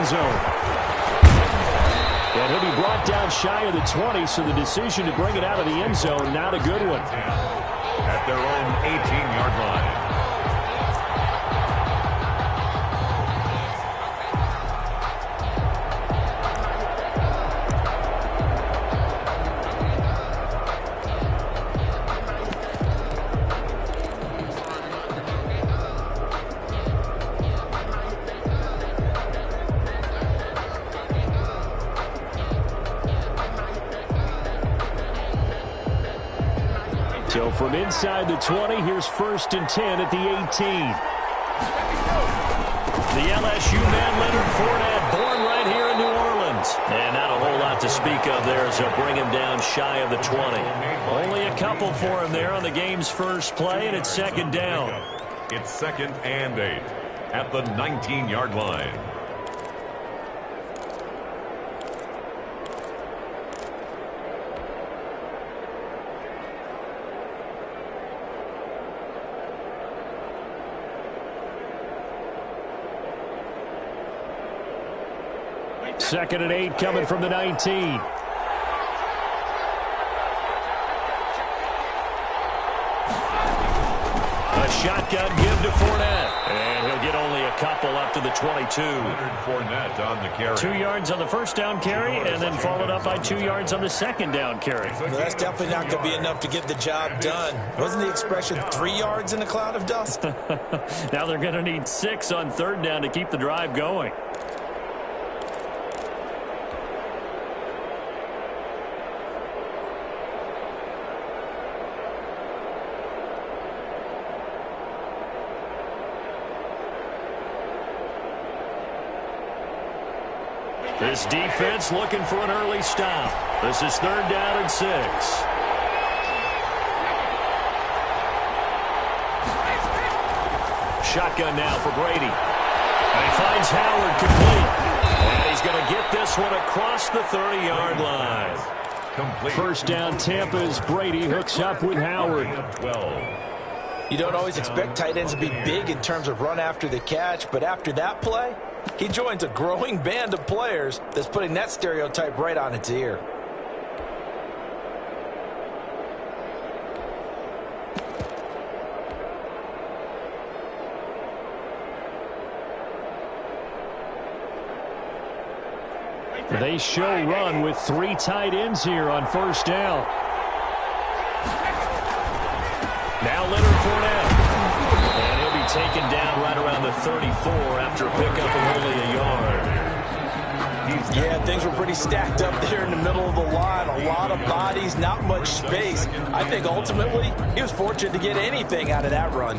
zone. And he'll be brought down shy of the 20, so the decision to bring it out of the end zone, not a good one. At their own 18-yard line. So from inside the 20, here's 1st and 10 at the 18. The LSU man, Leonard Fournette, born right here in New Orleans. And not a whole lot to speak of there as they'll bring him down shy of the 20. Only a couple for him there on the game's first play, and it's 2nd down. It's 2nd and 8 at the 19-yard line. Second and 8 coming from the 19. A shotgun give to Fournette. And he'll get only a couple up to the 22. Fournette on the carry. 2 yards on the first down carry, and then followed up by 2 yards on the second down carry. Well, that's definitely not going to be enough to get the job done. Wasn't the expression 3 yards in a cloud of dust? Now they're going to need 6 on 3rd down to keep the drive going. This defense looking for an early stop. This is 3rd down and 6. Shotgun now for Brady. And he finds Howard complete. And he's going to get this one across the 30-yard line. Complete. 1st down Tampa as Brady hooks up with Howard. 12. You don't always expect tight ends to be big in terms of run after the catch, but after that play, he joins a growing band of players that's putting that stereotype right on its ear. They show run with 3 tight ends here on 1st down. Now Leonard Fournette. And he'll be taken down right around the 34 after a pickup of only a yard. Yeah, things were pretty stacked up there in the middle of the line. A lot of bodies, not much space. I think ultimately he was fortunate to get anything out of that run.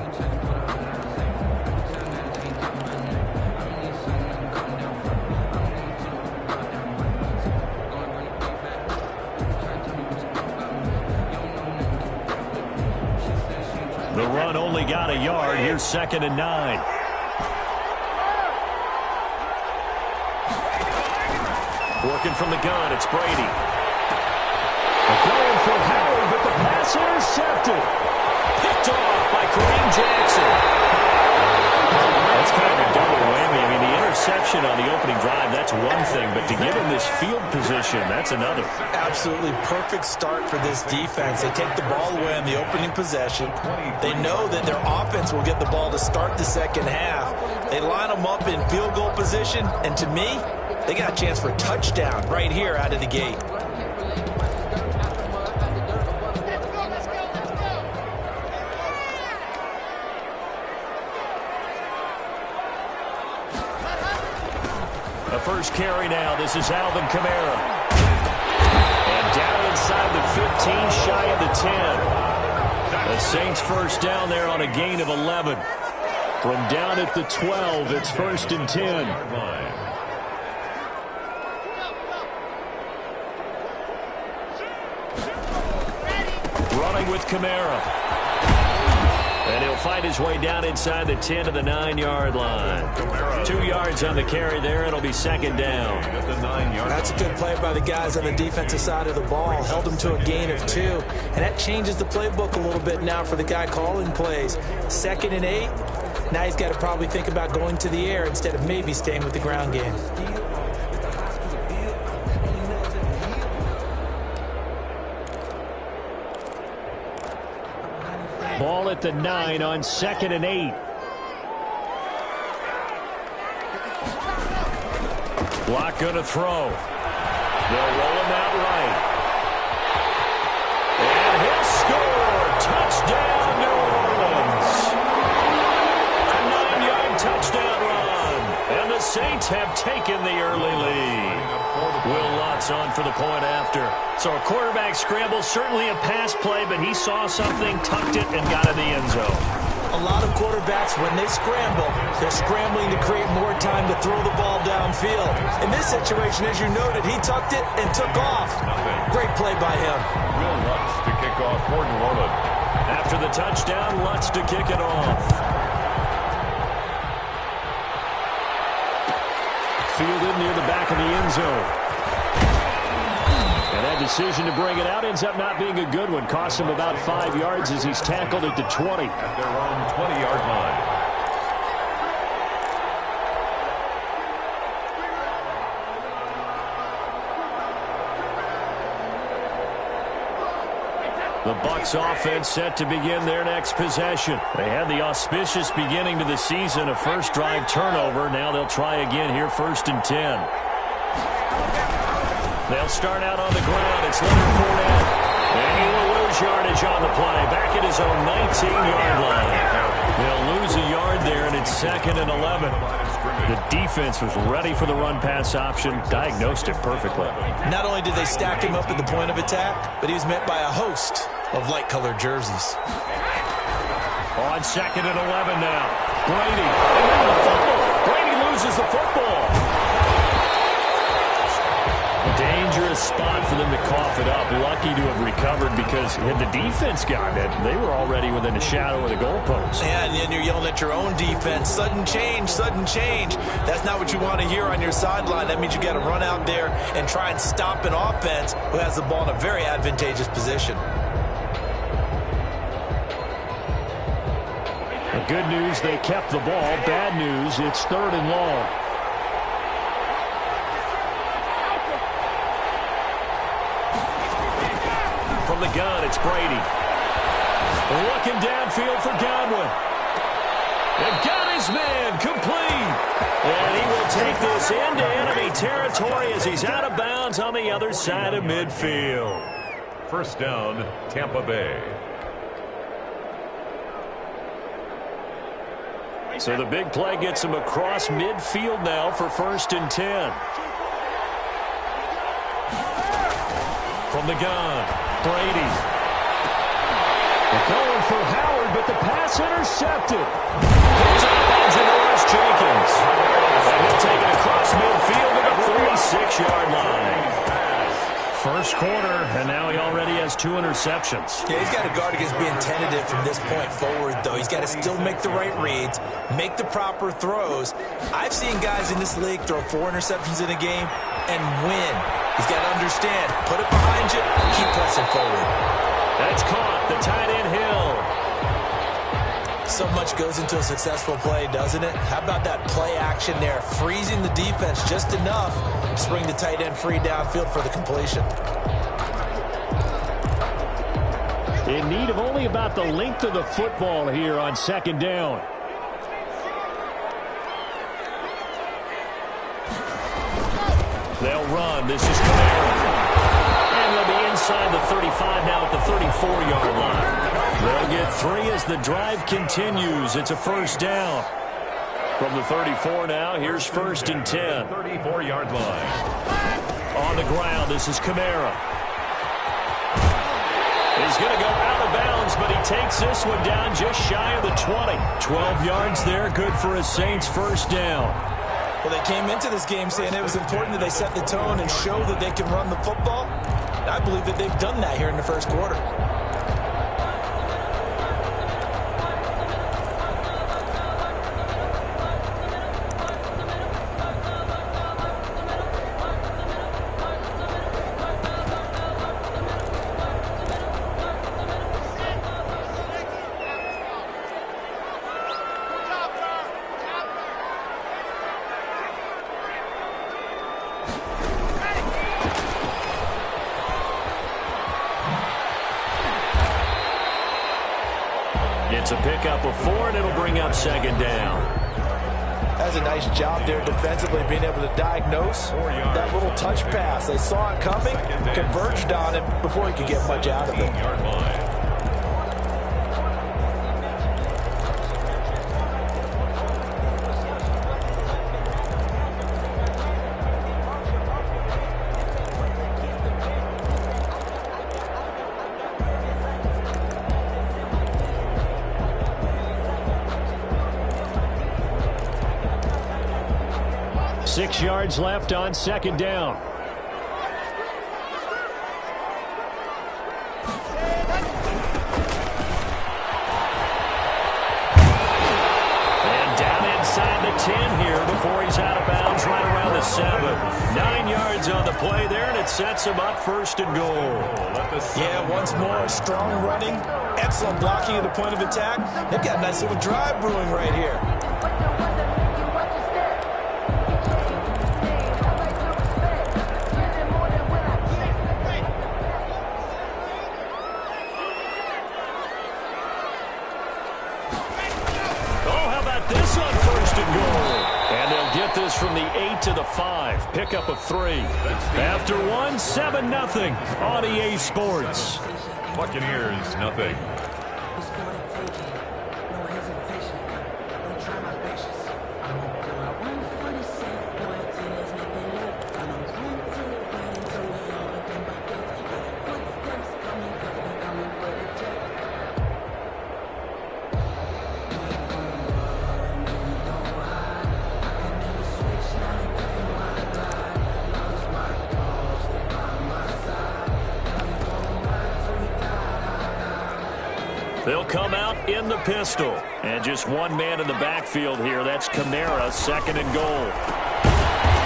The run only got a yard. Here's 2nd and 9. Working from the gun, it's Brady. Going for Howard, but the pass intercepted. Picked off by Kareem Jackson. That's kind of a double whammy. I mean, the interception on the opening drive, that's one thing, but to give him this field position, that's another. Absolutely perfect start for this defense. They take the ball away on the opening possession. They know that their offense will get the ball to start the second half. They line them up in field goal position, and to me, they got a chance for a touchdown right here out of the gate. The first carry now. This is Alvin Kamara. And down inside the 15, shy of the 10. The Saints first down there on a gain of 11. From down at the 12, it's 1st and 10. Running with Kamara. And he'll fight his way down inside the 10 to the 9-yard line. 2 yards on the carry there. It'll be 2nd down. That's a good play by the guys on the defensive side of the ball. Held them to a gain of 2. And that changes the playbook a little bit now for the guy calling plays. 2nd and 8. Now he's got to probably think about going to the air instead of maybe staying with the ground game. Ball at the 9 on 2nd and 8. Block going to throw. They'll roll him out right. And he'll score. Touchdown, New Orleans. A 9-yard touchdown run. And the Saints have taken the early lead. Will Lutz on for the point after. So a quarterback scramble, certainly a pass play, but he saw something, tucked it, and got in the end zone. A lot of quarterbacks, when they scramble, they're scrambling to create more time to throw the ball downfield. In this situation, as you noted, he tucked it and took off. Great play by him. Will Lutz to kick off for New Orleans. After the touchdown, Lutz to kick it off. Fielded near the back of the end zone. And that decision to bring it out ends up not being a good one. Cost him about 5 yards as he's tackled at the 20. At their own 20-yard line. The Bucs offense set to begin their next possession. They had the auspicious beginning to the season, a first drive turnover. Now they'll try again here, 1st and 10. They'll start out on the ground. It's Leonard Fournette. And he will lose yardage on the play. Back at his own 19-yard line. They'll lose a yard there, and it's 2nd and 11. The defense was ready for the run-pass option, diagnosed it perfectly. Not only did they stack him up at the point of attack, but he was met by a host of light-colored jerseys. On 2nd and 11 now. Brady. And then the football. Brady loses the football. Dangerous spot for them to cough it up. Lucky to have recovered because had the defense gotten it, they were already within a shadow of the goalpost. Yeah, and then you're yelling at your own defense. Sudden change, sudden change. That's not what you want to hear on your sideline. That means you got to run out there and try and stop an offense who has the ball in a very advantageous position. The good news, they kept the ball. Bad news, it's 3rd and long. From the gun, it's Brady. Looking downfield for Godwin. And got his man complete. And he will take this into enemy territory as he's out of bounds on the other side of midfield. First down, Tampa Bay. So the big play gets him across midfield now for 1st and 10. From the gun. Brady. They're going for Howard, but the pass intercepted. It's up by Janoris Jenkins. And he'll take it across midfield to the 46-yard line. First quarter, and now he already has 2 interceptions. Yeah, he's got to guard against being tentative from this point forward, though. He's got to still make the right reads, make the proper throws. I've seen guys in this league throw 4 interceptions in a game and win. He's got to understand, put it behind you, keep pressing forward. That's caught, the tight end Hill. So much goes into a successful play, doesn't it? How about that play action there, freezing the defense just enough to bring the tight end free downfield for the completion. In need of only about the length of the football here on 2nd down. They'll run. This is Kamara. And they'll be inside the 35 now at the 34-yard line. They'll get 3 as the drive continues. It's a first down. From the 34 now, here's 1st and 10. 34-yard line. On the ground, this is Kamara. He's going to go out of bounds, but he takes this one down just shy of the 20. 12 yards there, good for a Saints first down. Well, they came into this game saying it was important that they set the tone and show that they can run the football. And I believe that they've done that here in the first quarter. It's a pickup of 4, and it'll bring up second down. That's a nice job there defensively, being able to diagnose that little touch pass. They saw it coming, converged on him before he could get much out of it. Six yards left on second down. And down inside the 10 here before he's out of bounds right around the 7. 9 yards on the play there, and it sets him up first and goal. Yeah, once more, strong running, excellent blocking at the point of attack. They've got a nice little drive brewing right here. This from the 8 to the 5. Pickup of 3. After 1, 7-0 on EA Sports. Buccaneers, nothing. They'll come out in the pistol. And just one man in the backfield here. That's Kamara, second and goal.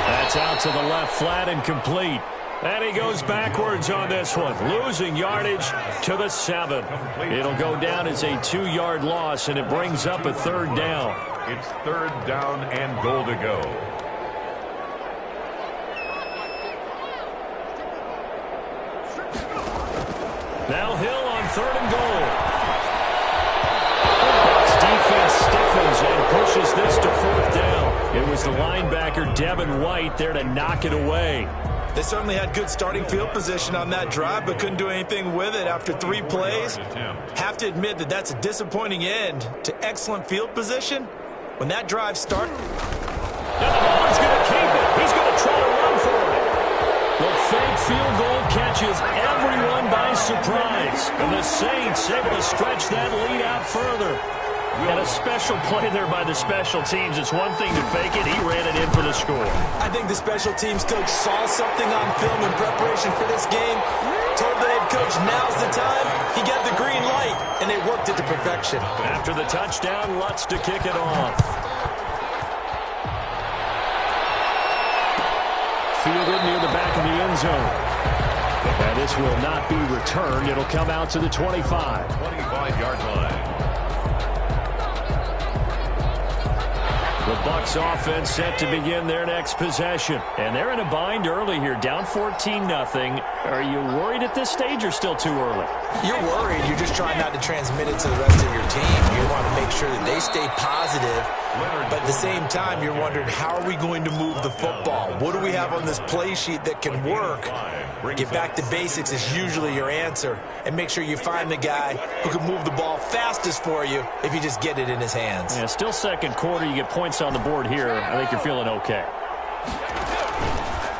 That's out to the left, flat and complete. And he goes backwards on this one, losing yardage to the 7. It'll go down as a 2-yard loss, and it brings up a third down. It's third down and goal to go. Now Hill on third and goal. Defense stiffens and pushes this to fourth down. It was the linebacker Devin White there to knock it away. They certainly had good starting field position on that drive, but couldn't do anything with it after 3 plays. Have to admit that that's a disappointing end to excellent field position. When that drive started. And the ball's going to keep it. He's going to try to run for it. The fake field goal catches everyone by surprise. And the Saints able to stretch that lead out further. And a special play there by the special teams. It's one thing to fake it. He ran it in for the score. I think the special teams coach saw something on film in preparation for this game. Told the head coach now's the time. He got the green light, and they worked it to perfection. After the touchdown, Lutz to kick it off. Fielded near the back of the end zone. And this will not be returned. It'll come out to the 25. 25-yard line. The Bucs offense set to begin their next possession. And they're in a bind early here, down 14-0. Are you worried at this stage or still too early? You're worried. You're just trying not to transmit it to the rest of your team. You want to make sure that they stay positive. But at the same time, you're wondering, how are we going to move the football? What do we have on this play sheet that can work? Get back to basics is usually your answer. And make sure you find the guy who can move the ball fastest for you if you just get it in his hands. Yeah, still second quarter. You get points on the board here. I think you're feeling okay.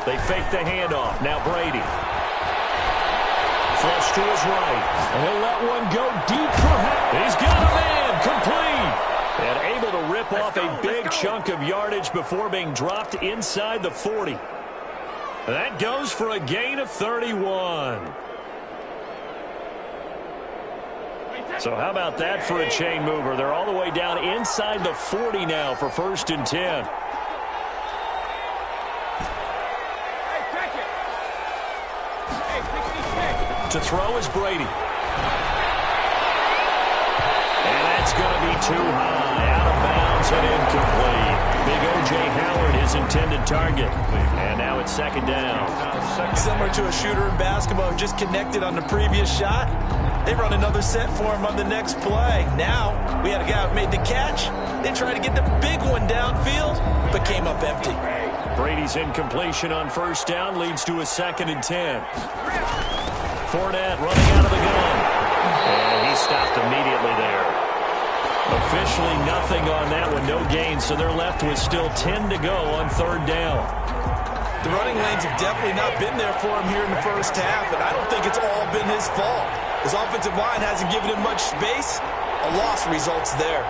They fake the handoff. Now Brady. Flush to his right. And he'll let one go deep for him. He's got a man. Complete. And able to rip off a big chunk of yardage before being dropped inside the 40. That goes for a gain of 31. So how about that for a chain mover? They're all the way down inside the 40 now for 1st and 10. To throw is Brady. And that's going to be too high. Out of bounds and incomplete. Big O.J. Howard, his intended target. And now it's second down. Similar to a shooter in basketball, just connected on the previous shot. They run another set for him on the next play. Now, we had a guy who made the catch. They tried to get the big one downfield, but came up empty. Brady's incompletion on first down leads to a 2nd and 10. Fournette running out of the gun. And he stopped immediately there. Officially nothing on that one, no gain, so they're left with still 10 to go on 3rd down. The running lanes have definitely not been there for him here in the first half, and I don't think it's all been his fault. His offensive line hasn't given him much space. A loss results there.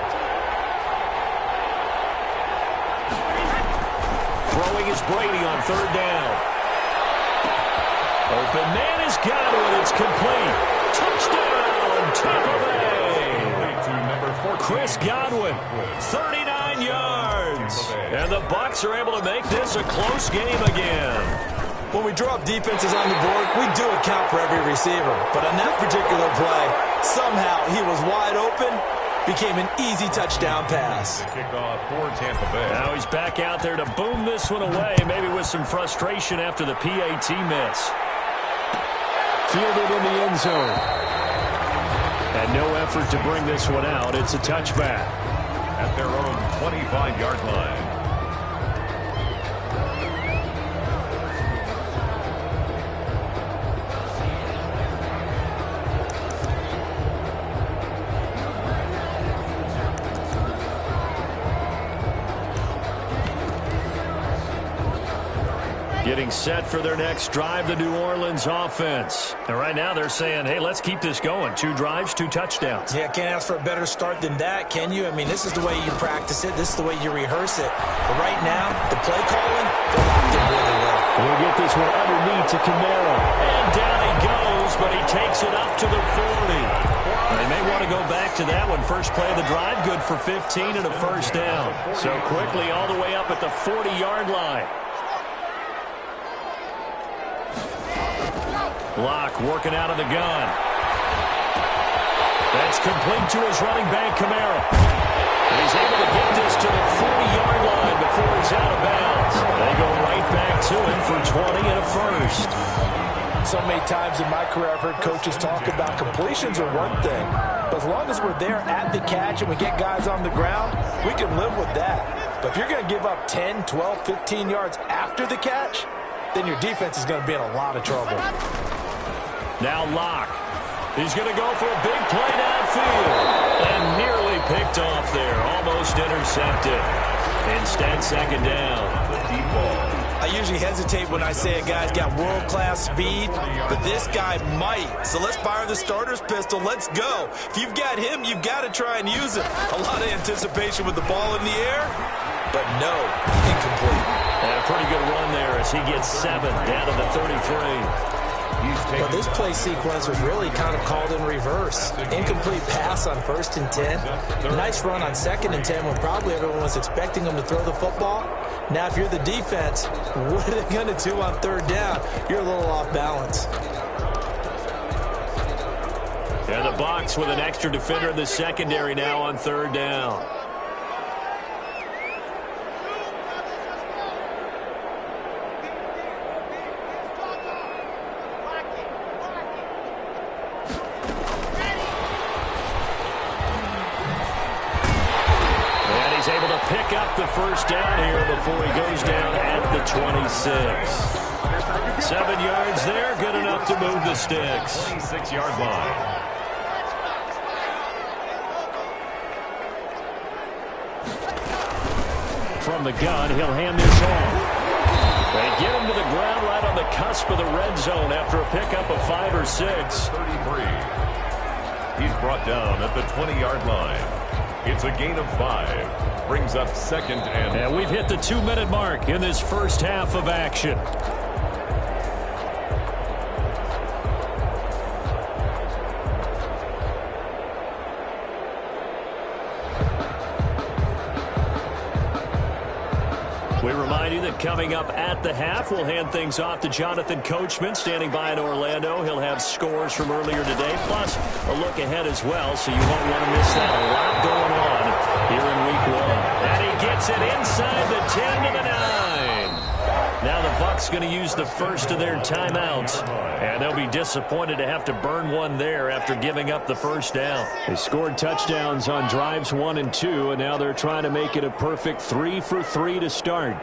Throwing is Brady on 3rd down. Open man is got it. It's complete. Touchdown, Tampa Bay. Chris Godwin, 39 yards. And the Bucs are able to make this a close game again. When we draw up defenses on the board, we do account for every receiver. But on that particular play, somehow he was wide open, became an easy touchdown pass. Kickoff for Tampa Bay. Now he's back out there to boom this one away, maybe with some frustration after the PAT miss. Fielded in the end zone. And no effort to bring this one out. It's a touchback. At their own 25-yard line. Getting set for their next drive, the New Orleans offense. And right now they're saying, hey, let's keep this going. 2 drives, 2 touchdowns. Yeah, can't ask for a better start than that, can you? I mean, this is the way you practice it. This is the way you rehearse it. But right now, the play calling, they're locked in really well. We'll get this one underneath to Camara. And down he goes, but he takes it up to the 40. They may want to go back to that one. First play of the drive, good for 15 and a first down. So quickly all the way up at the 40-yard line. Locke working out of the gun. That's complete to his running back, Camara. And he's able to get this to the 40-yard line before he's out of bounds. They go right back to him for 20 and a first. So many times in my career I've heard coaches talk about completions are one thing. But as long as we're there at the catch and we get guys on the ground, we can live with that. But if you're going to give up 10, 12, 15 yards after the catch, then your defense is going to be in a lot of trouble. Now Locke. He's going to go for a big play downfield. And nearly picked off there. Almost intercepted. Instead, second down. Deep ball. I usually hesitate when I say a guy's got world-class speed, but this guy might. So let's fire the starter's pistol. Let's go. If you've got him, you've got to try and use it. A lot of anticipation with the ball in the air, but no, incomplete. And a pretty good run there as he gets 7 down to the 33. But this play sequence was really kind of called in reverse. Incomplete pass on 1st and 10. Nice run on 2nd and 10 when probably everyone was expecting him to throw the football. Now, if you're the defense, what are they going to do on 3rd down? You're a little off balance. And the Bucs with an extra defender in the secondary now on 3rd down. Pick up the first down here before he goes down at the 26. 7 yards there, good enough to move the sticks. 26-yard line. From the gun, he'll hand this off. They get him to the ground right on the cusp of the red zone after a pickup of 5 or 6. 33. He's brought down at the 20-yard line. It's a gain of 5. Brings up 2nd and... And we've hit the 2-minute mark in this first half of action. We remind you that coming up at the half, we'll hand things off to Jonathan Coachman, standing by in Orlando. He'll have scores from earlier today, plus a look ahead as well, so you won't want to miss that. A lot going on here in Week 1. And he gets gets it inside the 10 to the 9. Now the Bucs going to use the first of their timeouts, and they'll be disappointed to have to burn one there after giving up the first down. They scored touchdowns on drives 1 and 2, and now they're trying to make it a perfect 3 for 3 to start.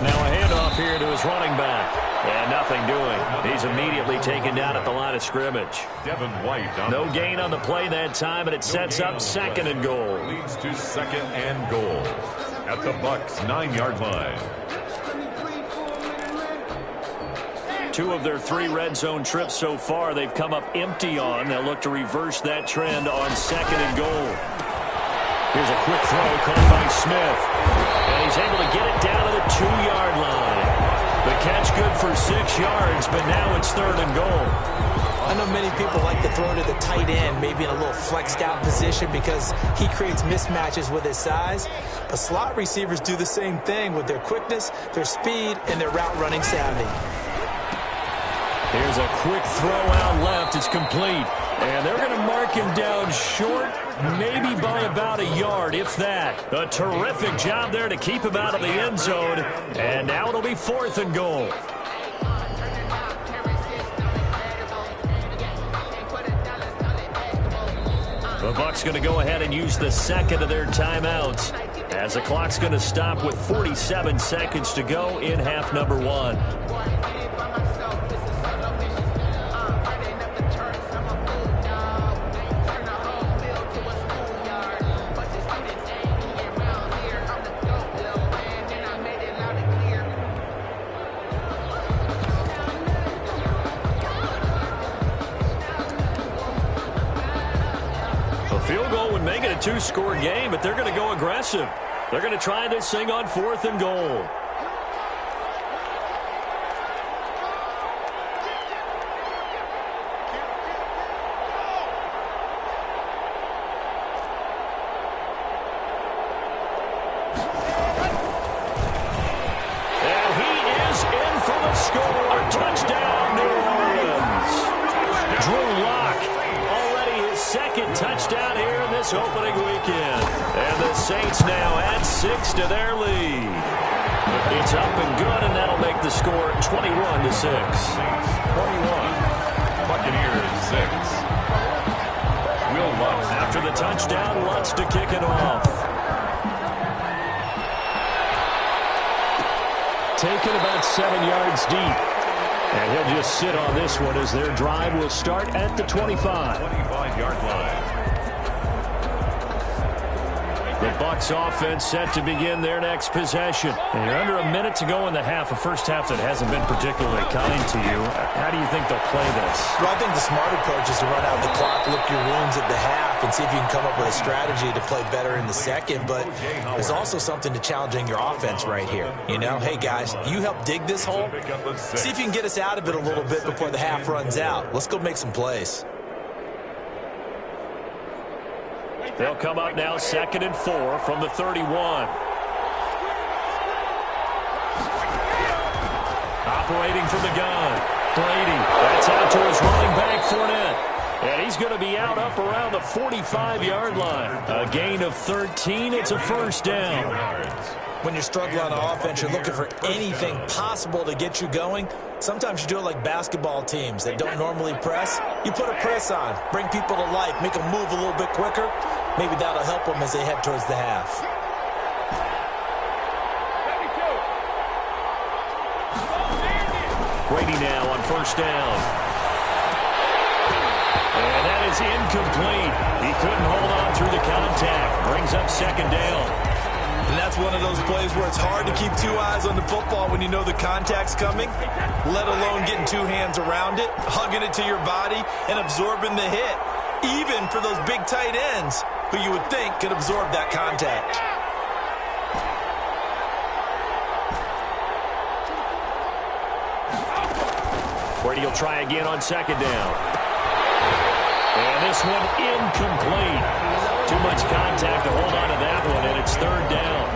Now a handoff here to his running back. And nothing doing. He's immediately taken down at the line of scrimmage. No gain on the play that time, and it sets up 2nd and goal. Leads to 2nd and goal at the Bucs 9-yard line. 2 of their 3 red zone trips so far they've come up empty on. They'll look to reverse that trend on 2nd and goal. Here's a quick throw caught by Smith. And he's able to get it down to the 2-yard line. The catch good for 6 yards, but now it's 3rd and goal. I know many people like to throw to the tight end, maybe in a little flexed out position because he creates mismatches with his size. But slot receivers do the same thing with their quickness, their speed, and their route running savvy. Here's a quick throw out left. It's complete. And they're going to mark him down short, maybe by about a yard, if that. A terrific job there to keep him out of the end zone. And now it'll be 4th and goal. The Bucs going to go ahead and use the 2nd of their timeouts, as the clock's going to stop with 47 seconds to go in half number 1. Field goal would make it a 2-score game, but they're going to go aggressive. They're going to try this thing on 4th and goal. And he is in for the score. Touchdown, New Orleans. Drew Lock. 2nd touchdown here in this opening weekend. And the Saints now add 6 to their lead. It's up and good, and that'll make the score 21-6. 21. Buccaneers 6. Will Lutz. After the touchdown, Lutz to kick it off. Taken about 7 yards deep. And he'll just sit on this one as their drive will start at the 25. 25-yard line. The Bucs offense set to begin their next possession. And you're under a minute to go in the half, a first half that hasn't been particularly kind to you. How do you think they'll play this? Well, I think the smart approach is to run out the clock, lick your wounds at the half, and see if you can come up with a strategy to play better in the second. But there's also something to challenging your offense right here. You know, hey, guys, you help dig this hole. See if you can get us out of it a little bit before the half runs out. Let's go make some plays. They'll come up now 2nd and 4 from the 31. Operating from the gun. Brady. That's out to his running back, Fournette. And he's going to be out up around the 45-yard line. A gain of 13. It's a first down. When you're struggling on offense, you're looking for anything possible to get you going. Sometimes you do it like basketball teams that don't normally press. You put a press on, bring people to life, make them move a little bit quicker. Maybe that'll help them as they head towards the half. Brady now on first down. And that is incomplete. He couldn't hold on through the contact. Brings up 2nd down. And that's one of those plays where it's hard to keep 2 eyes on the football when you know the contact's coming, let alone getting 2 hands around it, hugging it to your body, and absorbing the hit, even for those big tight ends who you would think could absorb that contact. Brady will try again on 2nd down. And this one incomplete. Too much contact to hold on to that one, and it's 3rd down.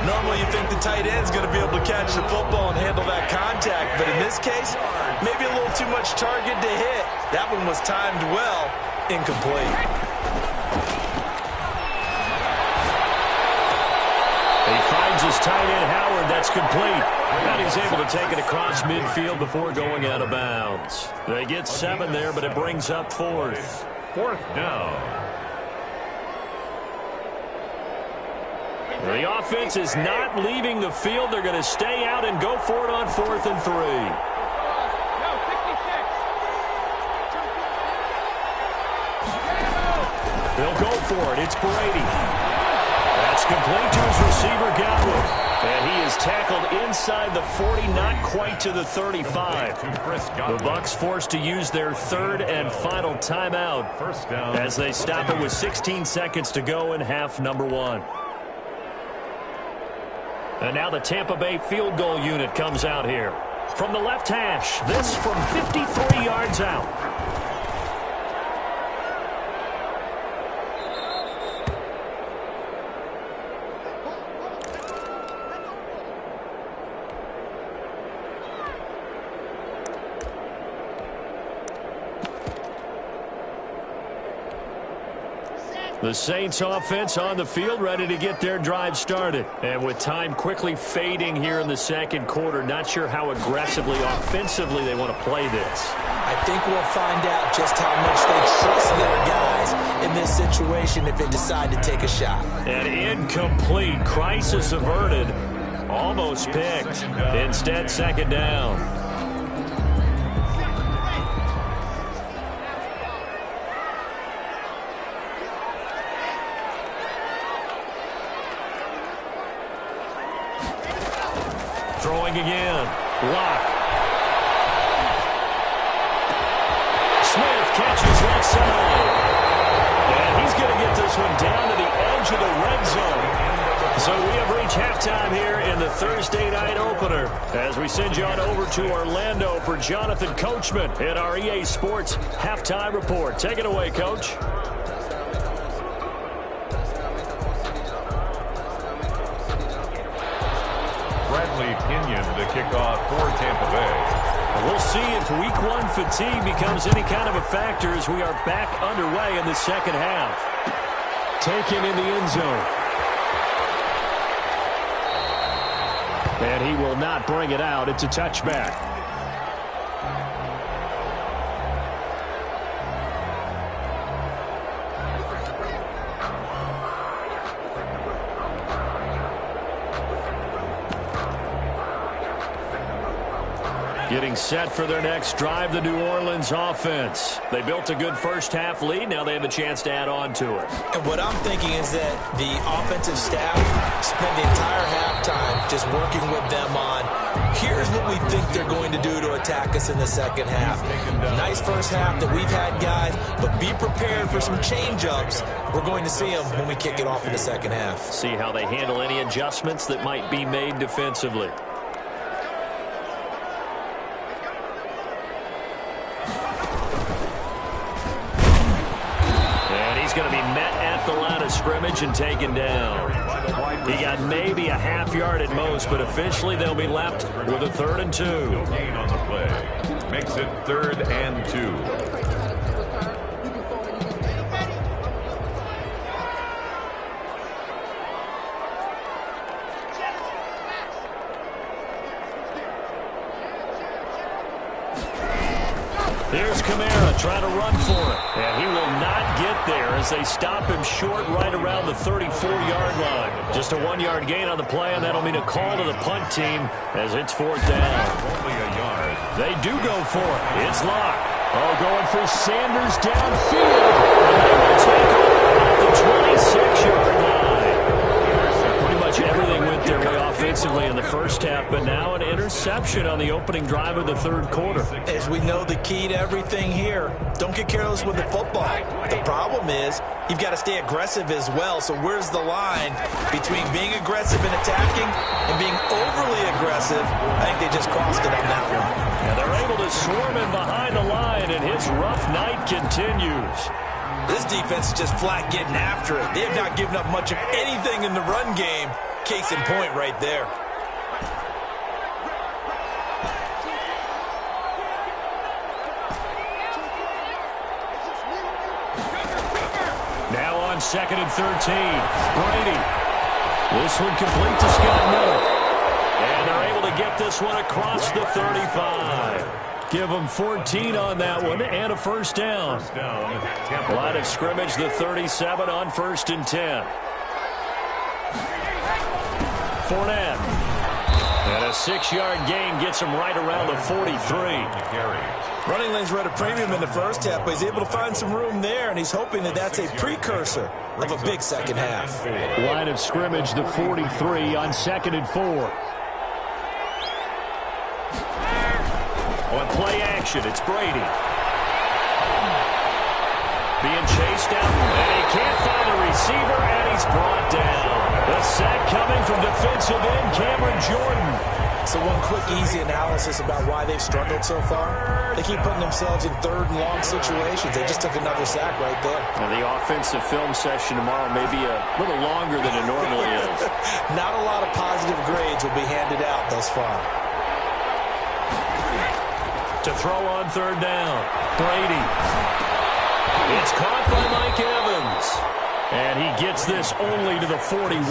Normally you think the tight end's going to be able to catch the football and handle that contact, but in this case, maybe a little too much target to hit. That one was timed well, incomplete. He finds his tight end, Howard. That's complete. And he's able to take it across midfield before going out of bounds. They get 7 there, but it brings up 4th. 4th down. The offense is not leaving the field. They're going to stay out and go for it on 4th and 3. They'll go for it. It's Brady. That's complete to his receiver, Godwin. And he is tackled inside the 40, not quite to the 35. The Bucs forced to use their 3rd and final timeout as they stop it with 16 seconds to go in half number 1. And now the Tampa Bay field goal unit comes out here. From the left hash, this from 53 yards out. The Saints offense on the field, ready to get their drive started. And with time quickly fading here in the second quarter, not sure how aggressively, offensively they want to play this. I think we'll find out just how much they trust their guys in this situation if they decide to take a shot. An incomplete, crisis averted, almost picked. Instead, second down. Throwing again. Lock. Smith catches left side. And he's going to get this one down to the edge of the red zone. So we have reached halftime here in the Thursday night opener as we send you on over to Orlando for Jonathan Coachman in our EA Sports Halftime Report. Take it away, Coach. The kickoff for Tampa Bay. We'll see if week 1 fatigue becomes any kind of a factor as we are back underway in the second half. Taken in the end zone. And he will not bring it out. It's a touchback. Getting set for their next drive, the New Orleans offense. They built a good first-half lead. Now they have a chance to add on to it. And what I'm thinking is that the offensive staff spent the entire halftime just working with them on, here's what we think they're going to do to attack us in the second half. Nice first half that we've had, guys, but be prepared for some change-ups. We're going to see them when we kick it off in the second half. See how they handle any adjustments that might be made defensively. Going to be met at the line of scrimmage and taken down. He got maybe a half yard at most, but officially they'll be left with a 3rd and 2. No gain on the play. Makes it 3rd and 2. Here's Kamara trying to run for it. And he will not get there as they stop him short right around the 34-yard line. Just a 1-yard gain on the play, and that'll mean a call to the punt team as it's 4th down. Only a yard. They do go for it. It's Locke. Oh, going for Sanders downfield. And they will take it at the 26-yard line. Pretty much everything went their way offensively in the first half, but now an interception on the opening drive of the 3rd quarter. As we know, the key to everything here, don't get careless with the football. The problem is you've got to stay aggressive as well. So where's the line between being aggressive and attacking and being overly aggressive? I think they just crossed it on that one. And they're able to swarm him behind the line, and his rough night continues. This defense is just flat getting after it. They have not given up much of anything in the run game. Case in point right there. second and 13. Brady. This one complete to Scott Miller. And they're able to get this one across the 35. Give them 14 on that one and a first down. Line of scrimmage, the 37 on 1st and 10. Fournette. And a 6-yard gain gets him right around the 43. Running lanes were at a premium in the first half, but he's able to find some room there, and he's hoping that that's a precursor of a big second half. Line of scrimmage, the 43 on 2nd and 4. On play action, it's Brady. Being chased down, and he can't find a receiver, and he's brought down. The sack coming from defensive end Cameron Jordan. So one quick, easy analysis about why they've struggled so far. They keep putting themselves in 3rd and long situations. They just took another sack right there. And the offensive film session tomorrow may be a little longer than it normally is. Not a lot of positive grades will be handed out thus far. To throw on 3rd down, Brady. It's caught by Mike Evans. And he gets this only to the 41.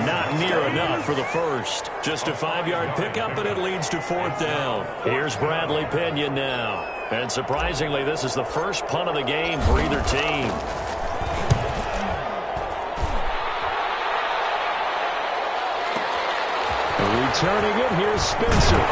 Not near enough for the first. Just a 5-yard pickup, and it leads to 4th down. Here's Bradley Pena now. And surprisingly, this is the first punt of the game for either team. Returning it, here's Spencer.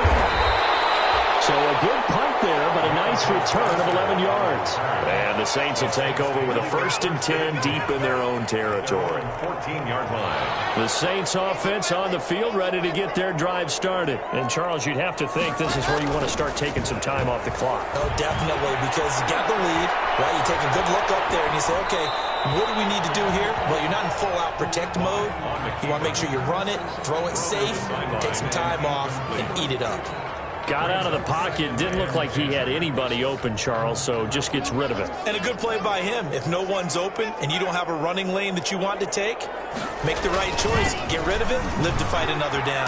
So a good punt there, but a nice return of 11 yards. And the Saints will take over with a 1st and 10 deep in their own territory. 14-yard line. The Saints offense on the field, ready to get their drive started. And, Charles, you'd have to think this is where you want to start taking some time off the clock. Oh, definitely, because you got the lead, right? You take a good look up there, and you say, okay, what do we need to do here? Well, you're not in full-out protect mode. You want to make sure you run it, throw it safe, take some time off, and eat it up. Got out of the pocket. Didn't look like he had anybody open, Charles, so just gets rid of it. And a good play by him. If no one's open and you don't have a running lane that you want to take, make the right choice. Get rid of it. Live to fight another down.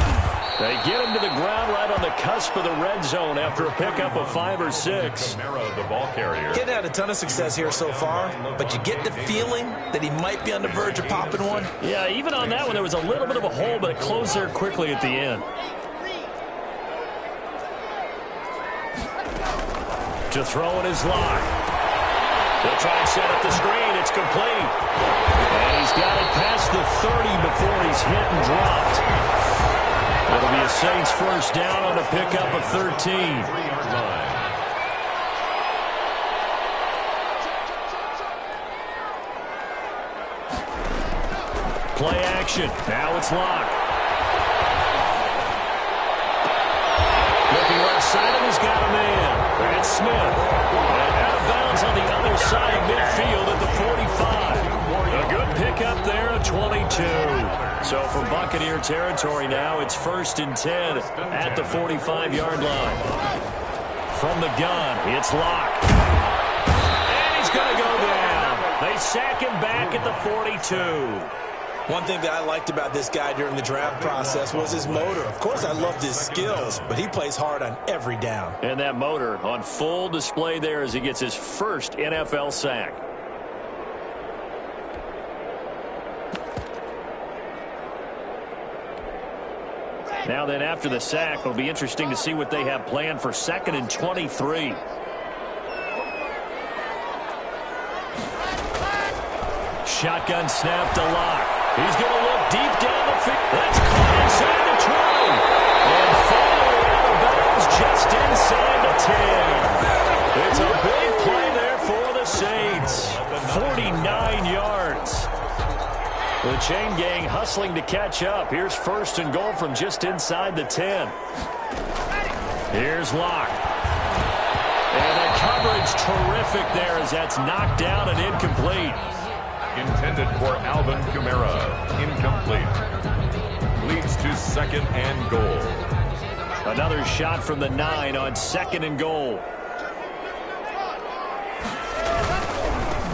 They get him to the ground right on the cusp of the red zone after a pickup of 5 or 6. Camara, the ball carrier. He's had a ton of success here so far, but you get the feeling that he might be on the verge of popping one. Yeah, even on that one, there was a little bit of a hole, but it closed there quickly at the end. To throw in his lock. They'll try and set up the screen. It's complete. And he's got it past the 30 before he's hit and dropped. It'll be a Saints first down on a pickup of 13. 3-yard line. Play action. Now it's Locke. Looking left side, and he's got a man. That's Smith. And out of bounds on the other side of midfield at the 45. A good pickup there of 22. So from Buccaneer territory now, it's 1st and 10 at the 45-yard line. From the gun, it's Locke. And he's going to go down. They sack him back at the 42. One thing that I liked about this guy during the draft process was his motor. Of course, I loved his skills, but he plays hard on every down. And that motor on full display there as he gets his first NFL sack. Now then, after the sack, it'll be interesting to see what they have planned for 2nd and 23. Shotgun snap to Locke. He's going to look deep down the field. That's caught inside the 20. And finally out of bounds just inside the 10. It's a big play there for the Saints. 49 yards. The chain gang hustling to catch up. Here's 1st and goal from just inside the 10. Here's Locke. And the coverage terrific there as that's knocked down and incomplete. Intended for Alvin Kamara. Incomplete. Leads to 2nd and goal. Another shot from the 9 on 2nd and goal.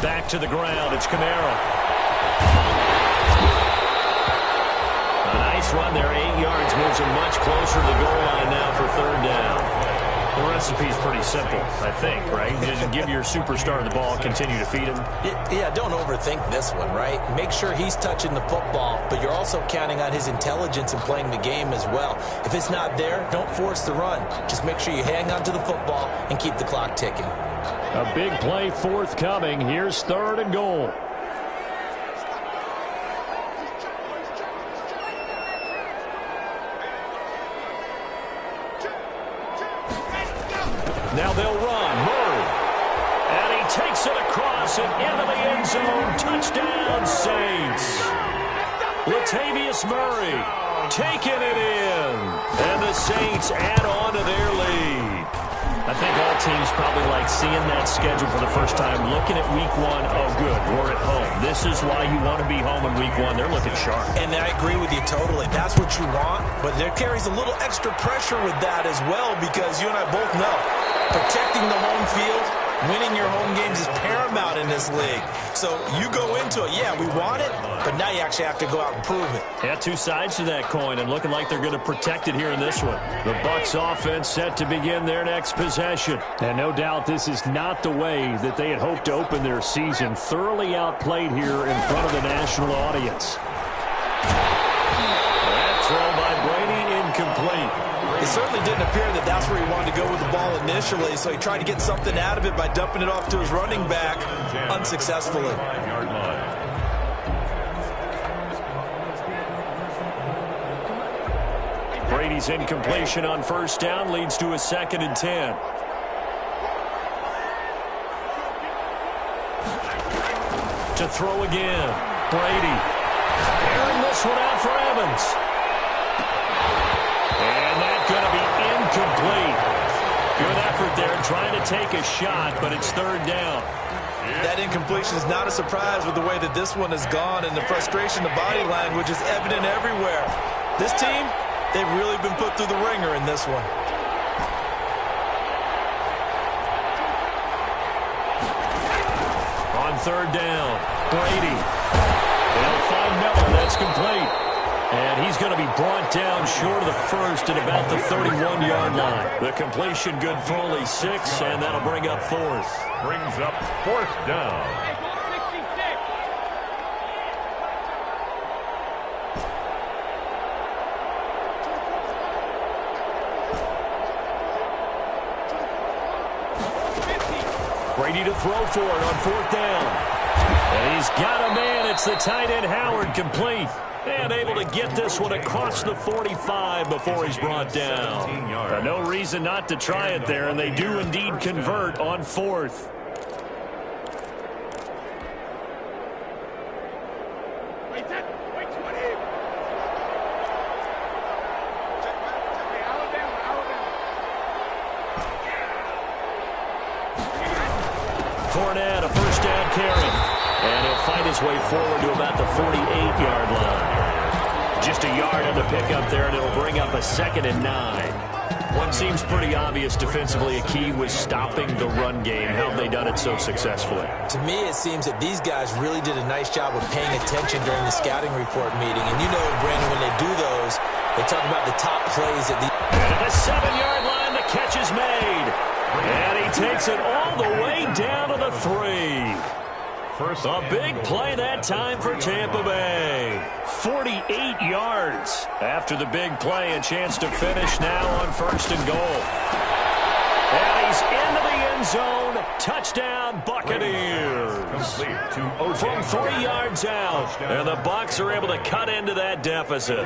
Back to the ground. It's Kamara. A nice run there. 8 yards moves him much closer to the goal line now for 3rd down. The recipe's pretty simple, I think, right? Just give your superstar the ball, continue to feed him. Yeah, don't overthink this one, right? Make sure he's touching the football, but you're also counting on his intelligence in playing the game as well. If it's not there, don't force the run. Just make sure you hang on to the football and keep the clock ticking. A big play forthcoming. Here's 3rd and goal. Now they'll run. Murray. And he takes it across and into the end zone. Touchdown, Saints. Latavius Murray taking it in. And the Saints add on to their lead. I think all teams probably like seeing that schedule for the first time, looking at week 1. Oh, good, we're at home. This is why you want to be home in week 1. They're looking sharp. And I agree with you totally. That's what you want, but there carries a little extra pressure with that as well, because you and I both know protecting the home field, winning your home games is paramount in this league. So you go into it, yeah, we want it, but now you actually have to go out and prove it. Yeah, two sides to that coin, and looking like they're going to protect it here in this one. The Bucs offense set to begin their next possession. And no doubt this is not the way that they had hoped to open their season. Thoroughly outplayed here in front of the national audience. That throw by Brady incomplete. It certainly didn't appear that that's where he wanted to go with the ball initially, so he tried to get something out of it by dumping it off to his running back unsuccessfully. Brady's incompletion on 1st down leads to a 2nd and 10. To throw again. Brady. Airing this one out for Evans. And that's going to be incomplete. Good effort there trying to take a shot, but it's 3rd down. That incompletion is not a surprise with the way that this one has gone, and the frustration, the body language is evident everywhere. This team, they've really been put through the ringer in this one. On 3rd down, Brady. They'll find Miller. That's complete. And he's going to be brought down short of the first at about the 31-yard line. The completion good for only 6, and that'll bring up 4th. Brings up 4th down. Brady to throw for it on 4th down. And he's got a man. It's the tight end Howard, complete. And able to get this one across the 45 before he's brought down. No reason not to try it there, and they do indeed convert on 4th. Fournette, a 1st down carry. And he'll fight his way forward to about the 48-yard line. Just a yard on the pickup there, and it'll bring up a 2nd and 9. What seems pretty obvious defensively, a key was stopping the run game. How have they done it so successfully? To me, it seems that these guys really did a nice job of paying attention during the scouting report meeting. And you know, Brandon, when they do those, they talk about the top plays at the... And at the 7-yard line, the catch is made. And he takes it all the way down to the 3. A big play that time for Tampa Bay. 48 yards after the big play. A chance to finish now on 1st and goal. And he's into the end zone. Touchdown, Buccaneers. From 3 yards out. And the Bucs are able to cut into that deficit.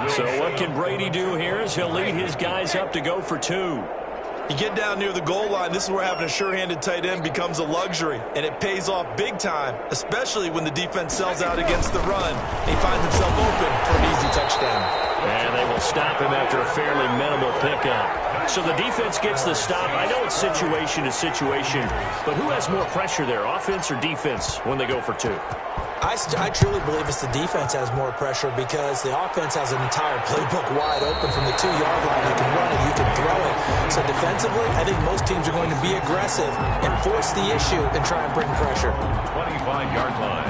So what can Brady do here is he'll lead his guys up to go for 2. You get down near the goal line, this is where having a sure-handed tight end becomes a luxury, and it pays off big time, especially when the defense sells out against the run. He finds himself open for an easy touchdown. And they will stop him after a fairly minimal pickup. So the defense gets the stop. I know it's situation to situation, but who has more pressure there, offense or defense, when they go for 2? I truly believe it's the defense has more pressure because the offense has an entire playbook wide open from the 2-yard line. You can run it, you can throw it. So defensively, I think most teams are going to be aggressive and force the issue and try and bring pressure. 25-yard line.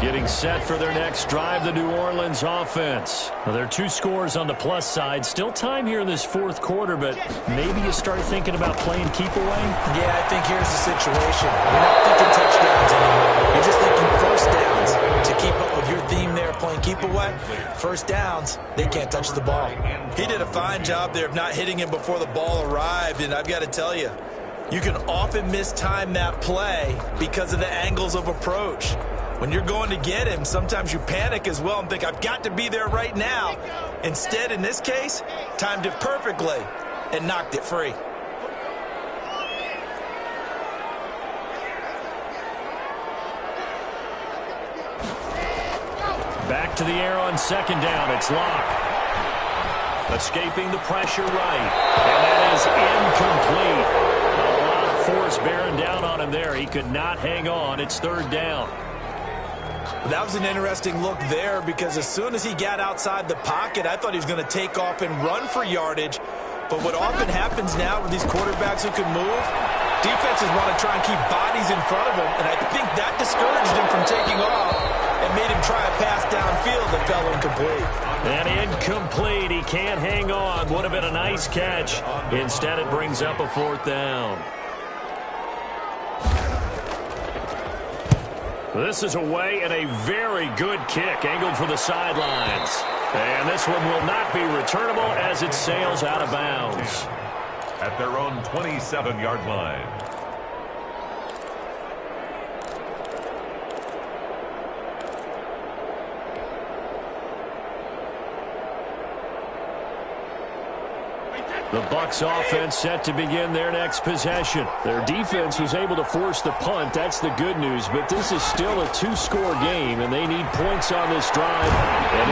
Getting set for their next drive, the New Orleans offense. Well, there are 2 scores on the plus side. Still time here in this fourth quarter, but maybe you start thinking about playing keep away? Yeah, I think here's the situation. You're not thinking touchdowns anymore. You're just thinking first downs. To keep up with your theme there, playing keep away, first downs, they can't touch the ball. He did a fine job there of not hitting him before the ball arrived, and I've got to tell you, you can often mistime that play because of the angles of approach. When you're going to get him, sometimes you panic as well and think, I've got to be there right now. Instead, in this case, timed it perfectly and knocked it free. Back to the air on second down. It's Locke. Escaping the pressure right. And that is incomplete. A lot of force bearing down on him there. He could not hang on. It's third down. That was an interesting look there because as soon as he got outside the pocket, I thought he was going to take off and run for yardage. But what often happens now with these quarterbacks who can move, defenses want to try and keep bodies in front of him, and I think that discouraged him from taking off and made him try a pass downfield that fell incomplete. And incomplete. He can't hang on. Would have been a nice catch. Instead, it brings up a fourth down. This is away and a very good kick angled for the sidelines. And this one will not be returnable as it sails out of bounds. At their own 27-yard line. The Bucs offense set to begin their next possession. Their defense was able to force the punt. That's the good news. But this is still a 2-score game, and they need points on this drive. And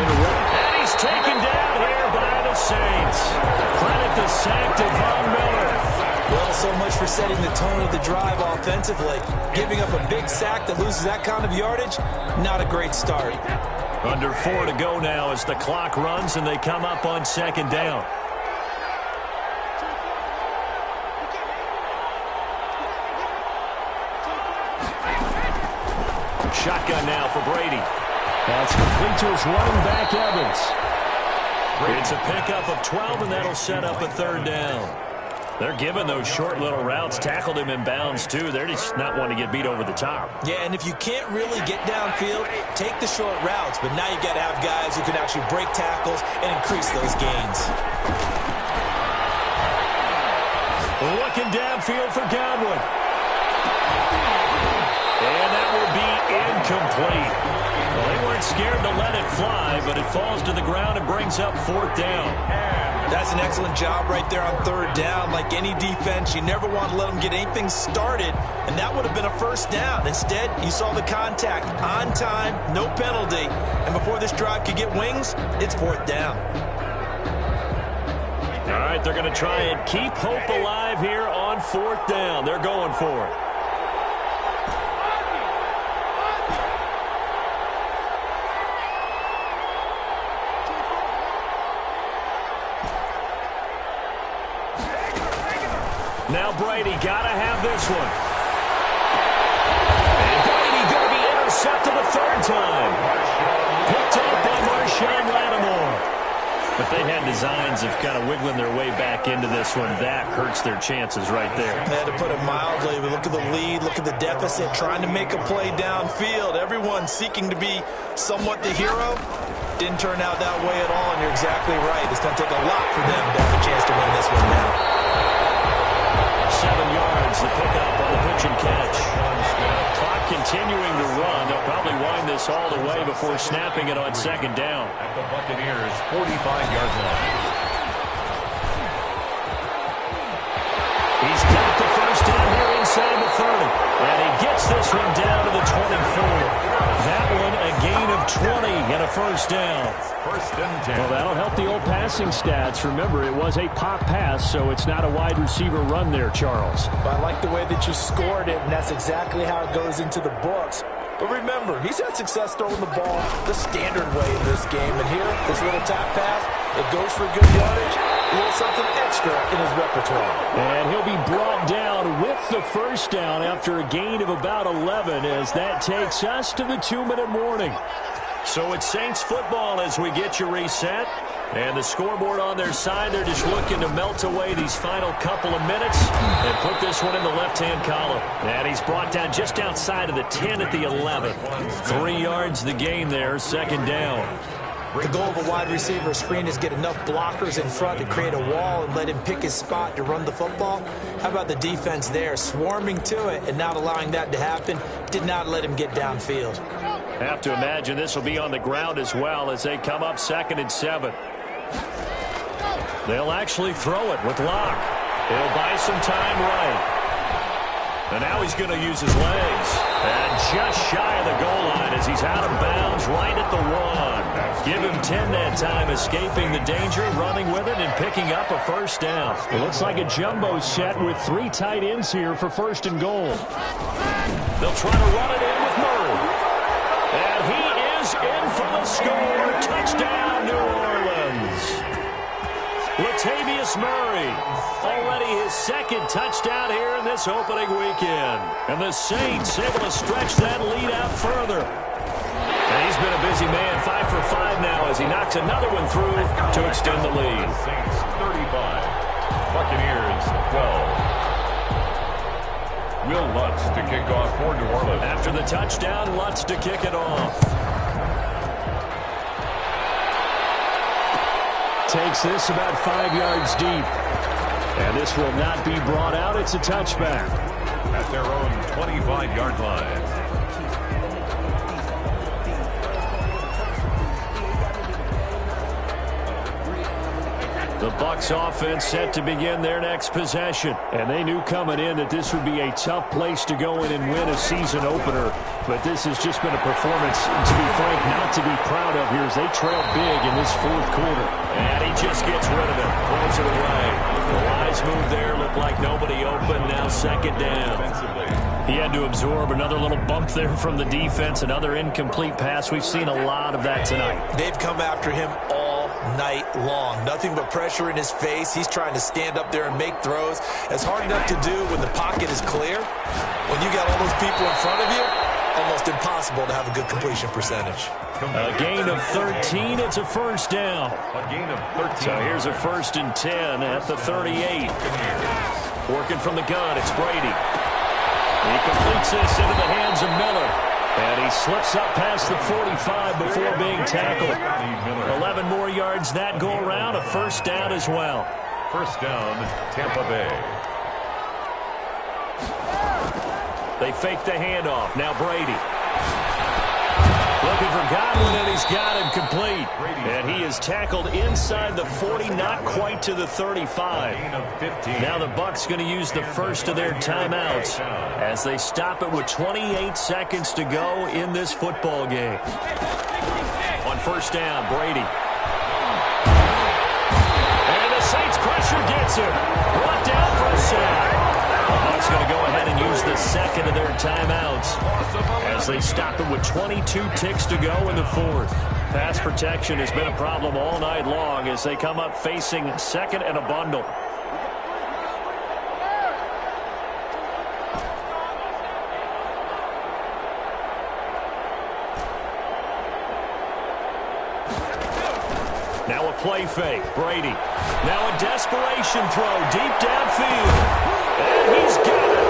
he's taken down here by the Saints. Credit the sack to Von Miller. Well, so much for setting the tone of the drive offensively. Giving up a big sack that loses that kind of yardage, not a great start. Under 4 to go now as the clock runs and they come up on second down. Shotgun now for Brady. That's complete to his running back, Evans. It's a pickup of 12, and that'll set up a third down. They're giving those short little routes. Tackled him in bounds, too. They're just not wanting to get beat over the top. Yeah, and if you can't really get downfield, take the short routes. But now you got to have guys who can actually break tackles and increase those gains. Looking downfield for Godwin. And that will be incomplete. Well, they weren't scared to let it fly, but it falls to the ground and brings up fourth down. That's an excellent job right there on third down. Like any defense, you never want to let them get anything started, and that would have been a first down. Instead, you saw the contact on time, no penalty, and before this drive could get wings, it's fourth down. All right, they're going to try and keep hope alive here on fourth down. They're going for it. Now Brady got to have this one. And Brady going to be intercepted a third time. Picked up by Marshawn Lattimore. If they had designs of kind of wiggling their way back into this one, that hurts their chances right there. To put it mildly, we look at the lead, look at the deficit, trying to make a play downfield. Everyone seeking to be somewhat the hero. Didn't turn out that way at all, and you're exactly right. It's going to take a lot for them to have a chance to win this one now. 7 yards, the pickup on the pitch and catch. Clock continuing to run. They'll probably wind this all the way before snapping it on second down. At the Buccaneers' 45-yard line. He's got the first down here inside the 30. And he gets this one down to the 24. That one a gain of 20 and a first down. First and 10. Well, that'll help the old passing stats. Remember, it was a pop pass, so it's not a wide receiver run there, Charles. I like the way that you scored it, and that's exactly how it goes into the books. But remember, he's had success throwing the ball the standard way in this game. And here, this little tap pass, It goes for good yardage, a little something extra in his repertoire. And he'll be brought down with the first down after a gain of about 11 as that takes us to the 2-minute warning. So it's Saints football as we get you reset. And the scoreboard on their side, they're just looking to melt away these final couple of minutes and put this one in the left-hand column. And he's brought down just outside of the 10 at the 11. 3 yards the gain there, second down. The goal of a wide receiver screen is get enough blockers in front to create a wall and let him pick his spot to run the football. How about the defense there, swarming to it and not allowing that to happen? Did not let him get downfield. Have to imagine this will be on the ground as well as they come up 2nd and 7. They'll actually throw it with Locke. He'll buy some time right. And now he's going to use his legs. And just shy of the goal line as he's out of bounds right at the 1. Give him 10 that time, escaping the danger, running with it, and picking up a first down. It looks like a jumbo set with 3 tight ends here for 1st and goal. They'll try to run it in with Murray. And he is in for the score. Touchdown, New Orleans. Latavius Murray, already his 2nd touchdown here in this opening weekend. And the Saints able to stretch that lead out further. And he's been a busy man, 5 for 5 now as he knocks another one through to extend the lead. Saints 35, Buccaneers 12. Will Lutz to kick off for New Orleans. After the touchdown, Lutz to kick it off. Takes this about 5 yards deep. And this will not be brought out. It's a touchback. At their own 25-yard line. The Bucs offense set to begin their next possession. And they knew coming in that this would be a tough place to go in and win a season opener. But this has just been a performance, to be frank, not to be proud of here as they trail big in this 4th quarter. And he just gets rid of it, throws it away. The wise move there, looked like nobody open, now 2nd down. He had to absorb another little bump there from the defense, another incomplete pass. We've seen a lot of that tonight. They've come after him all night long. Nothing but pressure in his face. He's trying to stand up there and make throws. It's hard enough to do when the pocket is clear. When you got all those people in front of you, almost impossible to have a good completion percentage. A gain of 13. It's a first down. A gain of 13. So here's a 1st and 10 at the 38. Working from the gun, it's Brady. He completes this into the hands of Miller. And he slips up past the 45 before being tackled. 11 more yards that go around, a first down as well. First down, Tampa Bay. They fake the handoff. Now Brady. Looking for Godwin, and he's got him complete. And he is tackled inside the 40, not quite to the 35. Now the Bucs going to use the first of their timeouts as they stop it with 28 seconds to go in this football game. On first down, Brady. And the Saints pressure gets him. Brought down for a sack. The Bucs going to go ahead and use the second of their timeouts as they stop it with 22 ticks to go in the 4th. Pass protection has been a problem all night long as they come up facing 2nd and a bundle. Now a play fake. Brady. Now a desperation throw deep downfield. And he's got it.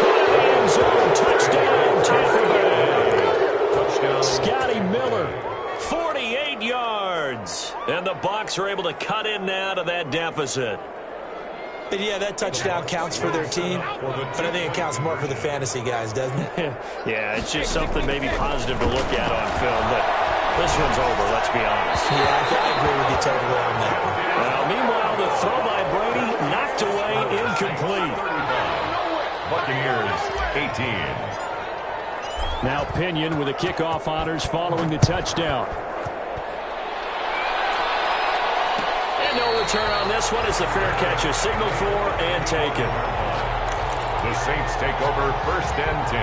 Caught in the end zone. Touchdown, Tampa Bay. Touchdown. Scotty Miller, 48 yards. And the Bucs are able to cut in now to that deficit. And yeah, that touchdown counts for their team, but I think it counts more for the fantasy guys, doesn't it? Yeah, it's just something maybe positive to look at on film, but this one's over, let's be honest. Yeah, I agree with you totally on that one. Well, meanwhile, the throw by Brady knocked away, incomplete. Buccaneers 18. Now Pinion with the kickoff honors following the touchdown. And no return on this one as the fair catch is signaled for and taken. The Saints take over 1st and 10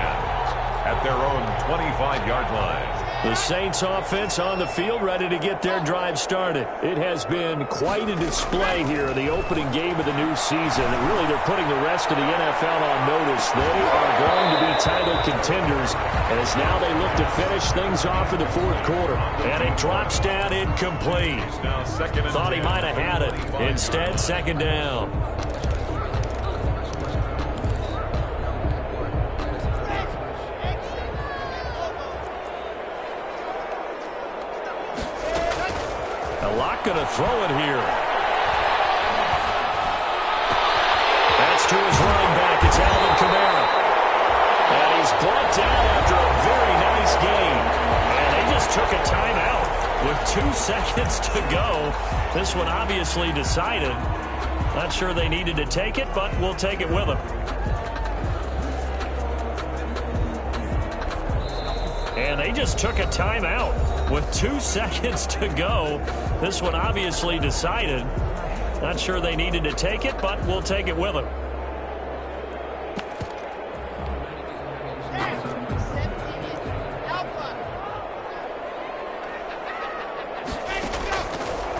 at their own 25-yard line. The Saints offense on the field, ready to get their drive started. It has been quite a display here in the opening game of the new season. And really, they're putting the rest of the NFL on notice. They are going to be title contenders as now they look to finish things off in the fourth quarter. And it drops down incomplete. Thought he might have had it. Instead, second down. Going to throw it here. That's to his running back. It's Alvin Kamara. And he's brought down after a very nice game. And they just took a timeout with 2 seconds to go. This one obviously decided. Not sure they needed to take it, but we'll take it with them. And they just took a timeout with 2 seconds to go. This one obviously decided. Not sure they needed to take it, but we'll take it with them.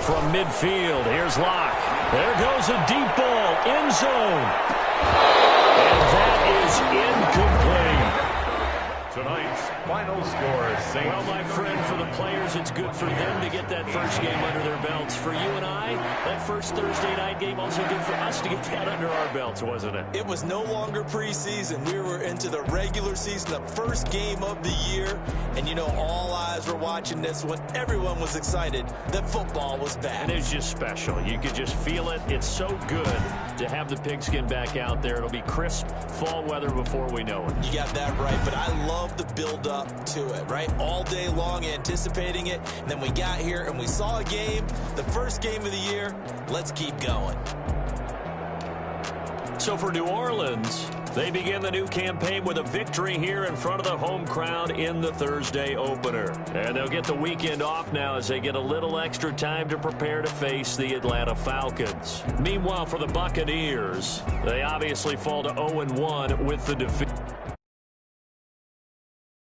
From midfield, here's Locke. There goes a deep ball, end zone. And that is incomplete. Tonight's final score, Saints. Well, my friend, for the players, it's good for them to get that first game under their belts. For you and I, that first Thursday night game also good for us to get that under our belts, wasn't it? It was no longer preseason. We were into the regular season, the first game of the year. And, you know, all eyes were watching this one. Everyone was excited that football was back. And it's just special. You could just feel it. It's so good to have the pigskin back out there. It'll be crisp fall weather before we know it. You got that right, but I love the build-up to it, right? All day long anticipating it, and then we got here and we saw a game, the first game of the year. Let's keep going. So for New Orleans, they begin the new campaign with a victory here in front of the home crowd in the Thursday opener. And they'll get the weekend off now as they get a little extra time to prepare to face the Atlanta Falcons. Meanwhile, for the Buccaneers, they obviously fall to 0-1 with the defeat.